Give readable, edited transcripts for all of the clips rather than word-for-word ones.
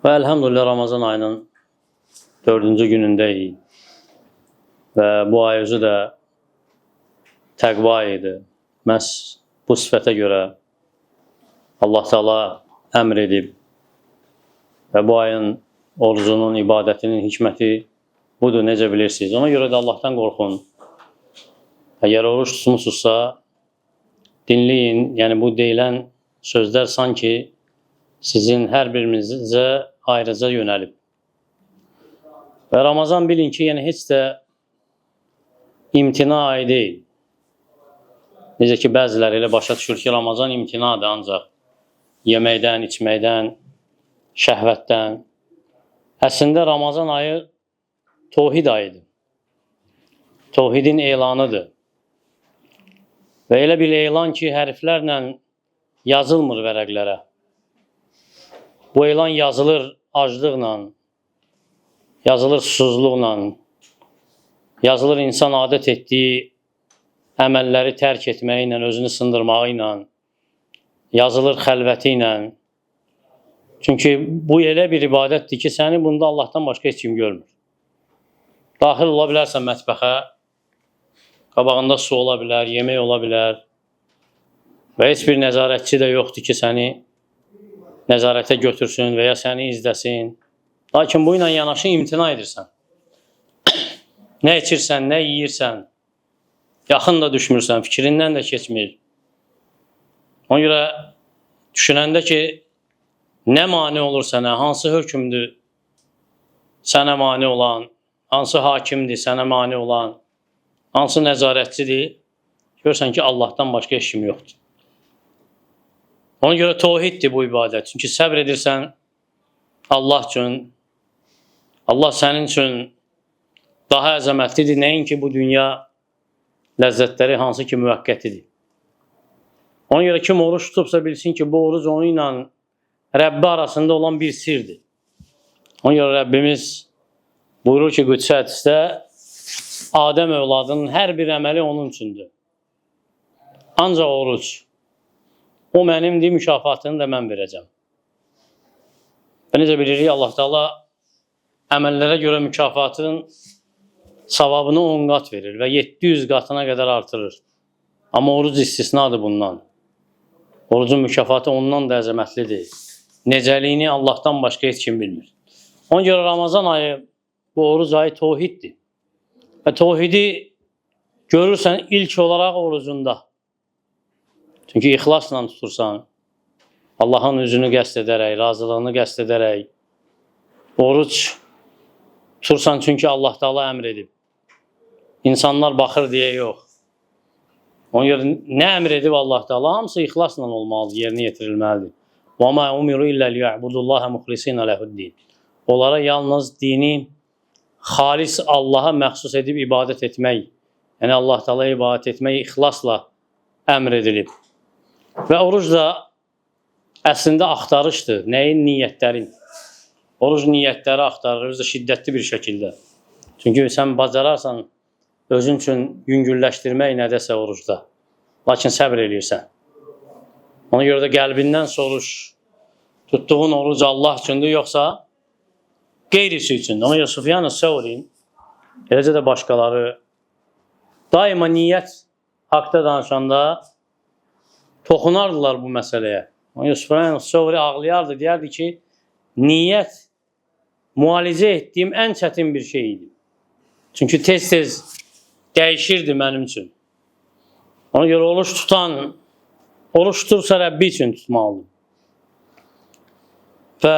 Ve elhamdülillah Ramazan ayının 4. günündeyiz. Ve bu ay özü de təqva ayıdır. Məhz bu sifətə görə Allah Teala əmr edib və bu ayın orucunun, ibadətinin hikməti budur, necə bilirsiniz. Ona görə də Allahdan qorxun. Əgər oruç tutmuşsunuzsa, dinləyin. Yəni bu deyilən sözlər sanki sizin hər birinizə ayrıca yönəlib. Və Ramazan bilin ki, yəni heç də imtina ayı deyil. Necə ki, bəziləri elə başa düşür ki, Ramazan imtinadır ancaq yeməkdən, içməkdən, şəhvətdən. Əslində Ramazan ayı tohid ayıdır. Tohidin elanıdır. Və elə bir elan ki, hərflərlə yazılmır vərəqlərə. Bu elan yazılır aclıqla, yazılır susuzluqla, yazılır insan adət etdiyi əməlləri tərk etməklə, özünü sındırmağı ilə, yazılır xəlvəti ilə. Çünki bu elə bir ibadətdir ki, səni bunda Allahdan başqa heç kim görmür. Daxil ola bilərsən mətbəxə, qabağında su ola bilər, yemək ola bilər və heç bir nəzarətçi də yoxdur ki, səni nəzarətə götürsün və ya səni izləsin. Lakin bu ilə yanaşı imtina edirsən. Nə içirsən, nə yeyirsən, yaxın da düşmürsən, fikrindən də keçmir. Ona görə düşünəndə ki, nə mane olur sənə, hansı hökmdür sənə mane olan, hansı hakimdir sənə mane olan, hansı nəzarətçidir, görürsən ki, Allahdan başqa heç kim yoxdur. Ona görə tohiddir bu ibadət. Çünki səbr edirsən Allah üçün, Allah sənin üçün daha əzəmətlidir. Nəinki bu dünya ləzzətləri hansı ki müvəqqətidir. Ona görə kim oruç tutubsa bilsin ki, bu oruc onu ilə Rəbbi arasında olan bir sirdir. Ona görə Rəbbimiz buyurur ki, Qüdsə hədisdə Adəm övladının hər bir əməli onun üçündür. Ancaq oruc. O mənimdir, mükafatını da mən verəcəm. Və necə bilirik, Allah Teala əməllərə görə mükafatın savabını 10 qat verir və 700 qatına qədər artırır. Amma oruc istisnadır bundan. Orucun mükafatı ondan da əzəmətlidir. Necəliyini Allahdan başqa heç kim bilmir. Ona görə Ramazan ayı, bu oruc ayı tohiddir. Və tohidi görürsən ilk olaraq orucunda. Çünki ixlasla tutursan, Allahın üzünü qəsd edərək, razılığını qəsd edərək, oruc tutursan çünki Allah Teala əmr edib. İnsanlar baxır deyə yox. Ona görə nə əmr edib Allah Teala? Hamısı ixlasla olmalıdır, yerinə yetirilməlidir. وَمَا أُمِرُوا إِلَّا لِيَعْبُدُوا اللّٰهَ مُخْلِصِينَ لَهُ الدِّينَ. Onlara yalnız dini xalis Allaha məxsus edib ibadət etmək, yəni Allah Teala ibadət etmək ixlasla əmr edilib. Və oruc da əslində axtarışdır. Nəyin? Niyyətlərin. Oruc niyyətləri axtarır, özü də şiddətli bir şəkildə. Çünki sən bacararsan özün üçün yüngülləşdirmək nədəsə orucda. Lakin səbr edirsən. Ona görə də qəlbindən soruş. Tutduğun oruc Allah üçündür, yoxsa qeyrisi üçündür. Ona görə Sufyan Əs-Səvri, eləcə də başqaları daima niyyət haqda danışanda toxunardılar bu məsələyə. Ona görə Sufyan Əs-Səvri ağlayardı, deyərdi ki, niyyət müalicə etdiyim ən çətin bir şey idi. Çünki tez-tez dəyişirdi mənim üçün. Ona görə oruç tutan, oruç tutursa Rəbbi üçün tutmalıdır. Və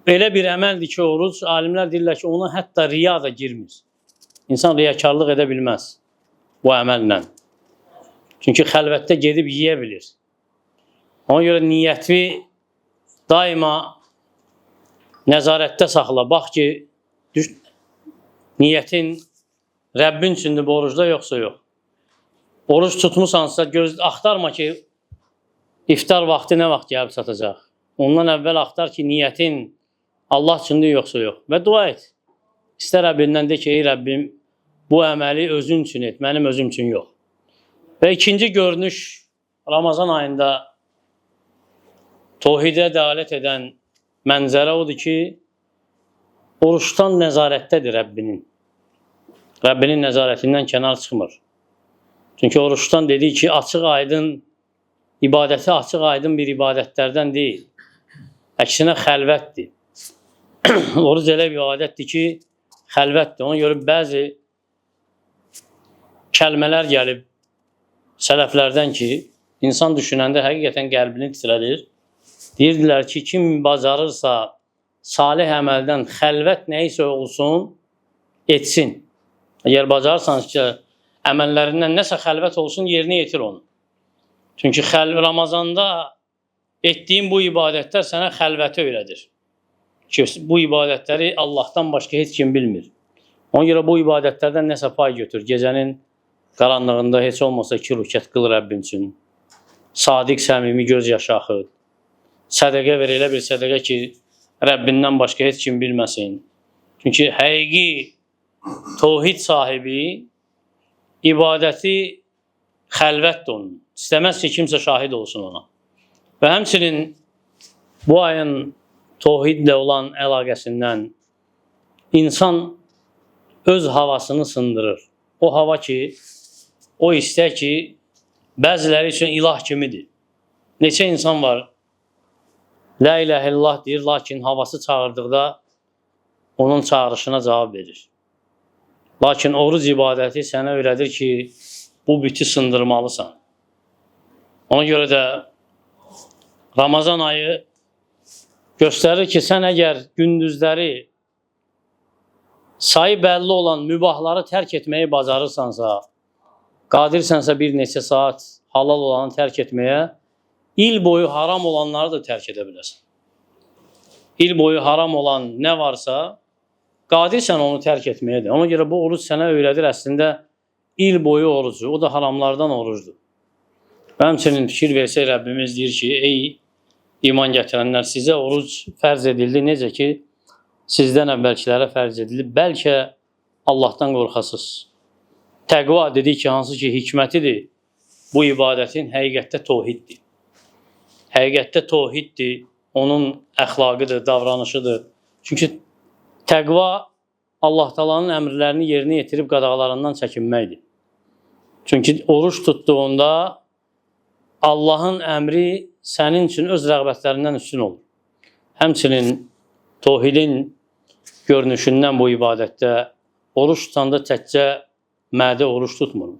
elə bir əməldir ki, oruc, alimlər deyirlər ki, ona hətta riya da girmir. İnsan riyakarlıq edə bilməz bu əməllə. Çünki xəlvətdə gedib yiyə bilir. Ona görə niyyəti daima nəzarətdə saxla. Bax ki, niyyətin Rəbbin üçündür bu orucda, yoxsa yox. Oruc tutmusansa, axtarma ki, iftar vaxtı nə vaxt gəlib çatacaq. Ondan əvvəl axtar ki, niyyətin Allah üçündür, yoxsa yox. Və dua et. İstər Rəbbindən de ki, ey Rəbbim, bu əməli özün üçün et, mənim özüm üçün yox. Və ikinci görünüş Ramazan ayında Tohidə dəlalət edən mənzərə odur ki, oruçdan nəzarətdədir Rəbbinin. Rəbbinin nəzarətindən kənar çıxmır. Çünki oruçdan dedik ki, ibadəti açıq aydın bir ibadətlərdən deyil. Əksinə xəlvətdir. Oruc elə bir ibadətdir ki, xəlvətdir. Ona görə bəzi kəlmələr gəlib sələflərdən ki, insan düşünəndə həqiqətən qəlbini titrədir. Deyirdilər ki, kim bacarırsa salih əməldən xəlvət nəysə olsun, etsin. Əgər bacarırsanız ki, əməllərindən nəsə xəlvət olsun, yerinə yetir onu. Çünki Ramazanda etdiyin bu ibadətlər sənə xəlvəti öyrədir. Ki, bu ibadətləri Allahdan başqa heç kim bilmir. Ona görə bu ibadətlərdən nəsə pay götür. Gecənin qaranlığında heç olmasa 2 rükət qıl Rəbbin üçün. Sadiq, səmimi göz yaşı axıd. Sədəqə ver, elə bir sədəqə ki, Rəbbindən başqa heç kim bilməsin. Çünki həqiqi tohid sahibi ibadəti xəlvətdir onun. İstəməz ki, kimsə şahid olsun ona. Və həmçinin bu ayın tohidlə olan əlaqəsindən insan öz havasını sındırır. O hava ki, o istək ki, bəziləri üçün ilah kimidir. Neçə insan var, la ilahə illallah deyir, lakin havası çağırdıqda onun çağırışına cavab verir. Lakin oruc ibadəti sənə öyrədir ki, bu bütü sındırmalısan. Ona görə də Ramazan ayı göstərir ki, sən əgər gündüzləri sayı bəlli olan mübahları tərk etməyi bacarırsansa, qadirsənsə bir neçə saat halal olanı tərk etməyə, il boyu haram olanları da tərk edə bilərsən. İl boyu haram olan nə varsa, qadirsən onu tərk etməyə də. Ona görə bu oruc sənə öyrədir əslində il boyu orucu. O da haramlardan orucdur. Və həmçinin fikir versək, Rəbbimiz deyir ki, ey iman gətirənlər, sizə oruc fərz edildi. Necə ki, sizdən əvvəlkilərə fərz edildi. Bəlkə Allahdan qorxasız. Təqva dedik ki, hansı ki, hikmətidir. Bu ibadətin həqiqətdə tohiddir. Həqiqətdə tohiddir. Onun əxlaqıdır, davranışıdır. Çünki təqva Allah Taala'nın əmrlərini yerinə yetirib qadağalarından çəkinməkdir. Çünki oruç tutduğunda Allahın əmri sənin üçün öz rəğbətlərindən üstün olur. Həmçinin tohidin görünüşündən bu ibadətdə oruç tutanda təkcə mədə oruç tutmur.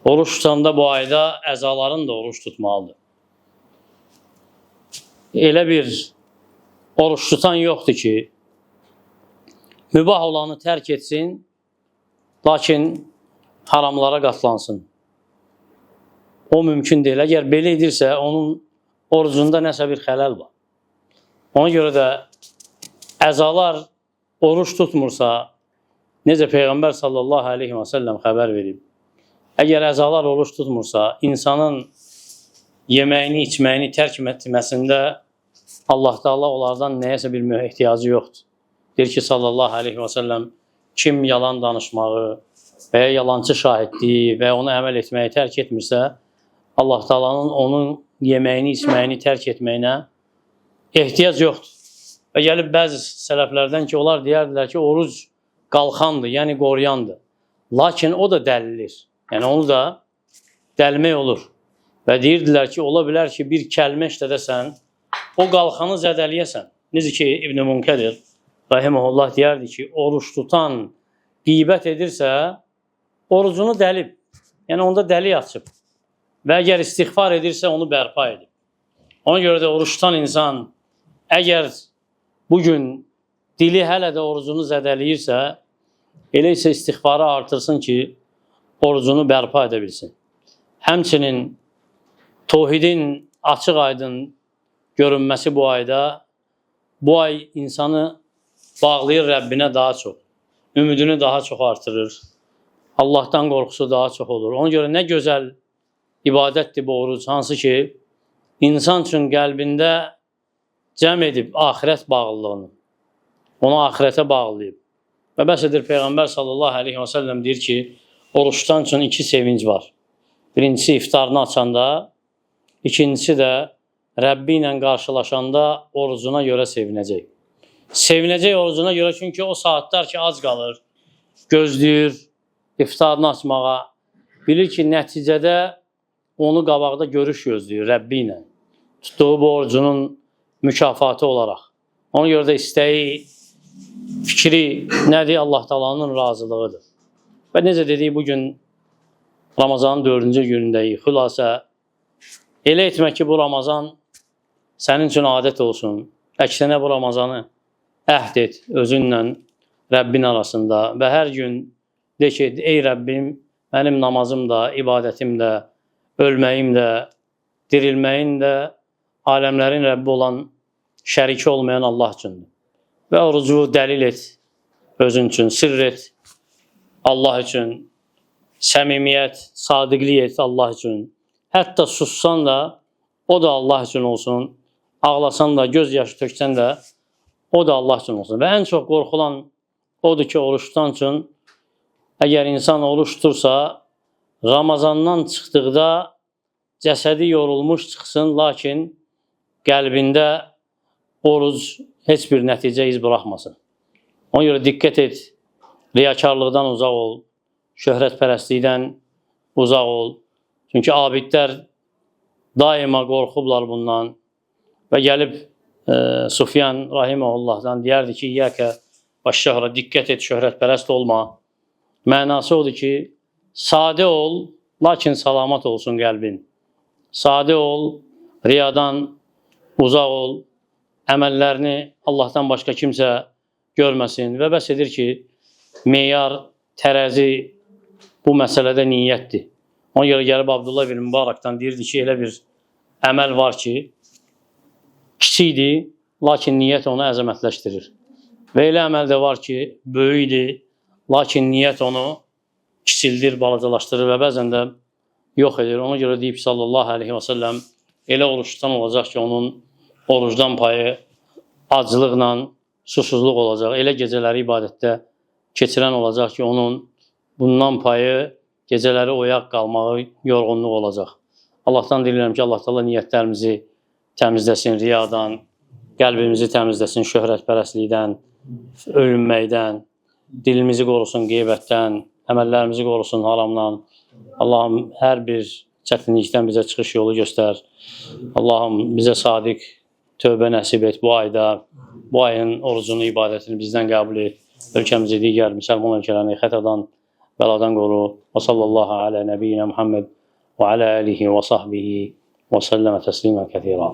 Oruç tutanda bu ayda əzaların da oruç tutmalıdır. Elə bir oruç tutan yoxdur ki, mübah olanı tərk etsin, lakin haramlara qatlansın. O mümkün deyil. Əgər belə edirsə, onun orucunda nəsə bir xələl var. Ona görə də əzalar oruç tutmursa, necə Peyğəmbər sallallahu aleyhi və səlləm xəbər verib, əgər əzalar oruç tutmursa, insanın yeməyini, içməyini tərk etməsində Allah Taala onlardan nəyəsə bir ehtiyacı yoxdur. Deyir ki, sallallahu aleyhi və səlləm, kim yalan danışmağı və ya yalancı şahidliyi və onu əməl etməyi tərk etmirsə, Allah Taala'nın onun yeməyini, içməyini tərk etməyinə ehtiyac yoxdur. Və gəlib bəzi sələflərdən ki, onlar deyərdilər ki, oruc qalxandır, yəni qoruyandır. Lakin o da dəlilir. Yəni onu da dəlmək olur. Və deyirdilər ki, ola bilər ki, bir kəlmə işlədəsən, o qalxanı zədəliyəsən. Necə ki, İbn-i Munkadir rahimehullah deyərdi ki, oruç tutan qeybət edirsə, orucunu dəlib. Yəni onda dəli açıb. Və əgər istiğfar edirsə, onu bərpa edib. Ona görə də oruç tutan insan, əgər bugün dili hələ də orucunu zədəliyirsə, elə isə istiğfarı artırsın ki, orucunu bərpa edə bilsin. Həmçinin tohidin açıq aydın görünməsi bu ayda, bu ay insanı bağlayır Rəbbinə daha çox. Ümidini daha çox artırır. Allahdan qorxusu daha çox olur. Ona görə nə gözəl ibadətdir bu oruc, hansı ki, insan üçün qəlbində cəm edib axirət bağlılığını, onu axirətə bağlayıb. Və bəs edir Peyğəmbər sallallahu aleyhi və səlləm deyir ki, oruçdan üçün 2 sevinc var. Birincisi iftarını açanda, ikincisi də Rəbbi ilə qarşılaşanda orucuna görə sevinəcək. Sevinəcək orucuna görə, çünki o saatlar ki, ac qalır, gözləyir, iftarını açmağa, bilir ki, nəticədə onu qabaqda görüş gözləyir Rəbbi ilə. Tutduğu bu orucunun mükafatı olaraq. Ona görə də istəyi, fikri nədir? Allah Taala'nın razılığıdır. Və necə dedik, bugün Ramazanın 4-cü günündəyik. Xülasə, elə etmək ki, bu Ramazan sənin üçün adət olsun. Əksinə bu Ramazanı əhd et özünlə Rəbbin arasında və hər gün de ki, ey Rəbbim, mənim namazım da, ibadətim də, ölməyim də, dirilməyim də aləmlərin Rəbbi olan, şəriki olmayan Allah üçündür. Və orucu dəlil et özün üçün, sirr et Allah üçün, səmimiyyət, sadiqlik et Allah üçün. Hətta sussan da, o da Allah üçün olsun. Ağlasan da, göz yaşı töksən də, o da Allah üçün olsun. Və ən çox qorxulan odur ki, oruç tutan üçün, əgər insan oruç tutursa, Ramazandan çıxdıqda cəsədi yorulmuş çıxsın, lakin qəlbində oruc heç bir nəticə iz buraxmasın. Ona görə diqqət et, riyakarlıqdan uzaq ol, şöhrətpərəstlikdən uzaq ol. Çünki abidlər daima qorxublar bundan və gəlib Sufyan Rahiməhullahdan deyərdi ki, İyyəkə və şöhrə, diqqət et, şöhrətpərəst olma. Mənası odur ki, sadə ol, lakin salamat olsun qəlbin. Sadə ol, riyadan uzaq ol, əməllərini Allahdan başqa kimsə görməsin və bəs edir ki, meyar, tərəzi bu məsələdə niyyətdir. Ona görə gəlib Abdullah ibn Mübarakdan deyirdi ki, elə bir əməl var ki, kiçikdir, lakin niyyət onu əzəmətləşdirir. Və elə əməl də var ki, böyükdir, lakin niyyət onu kiçildir, balacalaşdırır və bəzən də yox edir. Ona görə deyib sallallahu aleyhi və səlləm, elə oruç tutan olacaq ki, onun orucdan payı acılıqla, susuzluq olacaq. Elə gecələri ibadətdə keçirən olacaq ki, onun bundan payı gecələri oyaq qalmağı, yorğunluq olacaq. Allahdan dilirəm ki, Allah Taala niyyətlərimizi təmizləsin riyadan, qəlbimizi təmizləsin şöhrətpərəstlikdən, öyünməkdən, dilimizi qorusun qeybətdən, əməllərimizi qorusun haramdan. Allahım, hər bir çətinlikdən bizə çıxış yolu göstər. Allahım, bizə sadiq tövbə nəsib et bu ayda, bu ayın orucunu, ibadətini bizdən qəbul et. Ölkəmizi digər müsəlman ölkələrini xətadan, bəladan qoru. Və sallallahu alə nəbiyyina Muhammed və alə alihi və sahbihi və səlləmə təslimə kəthira.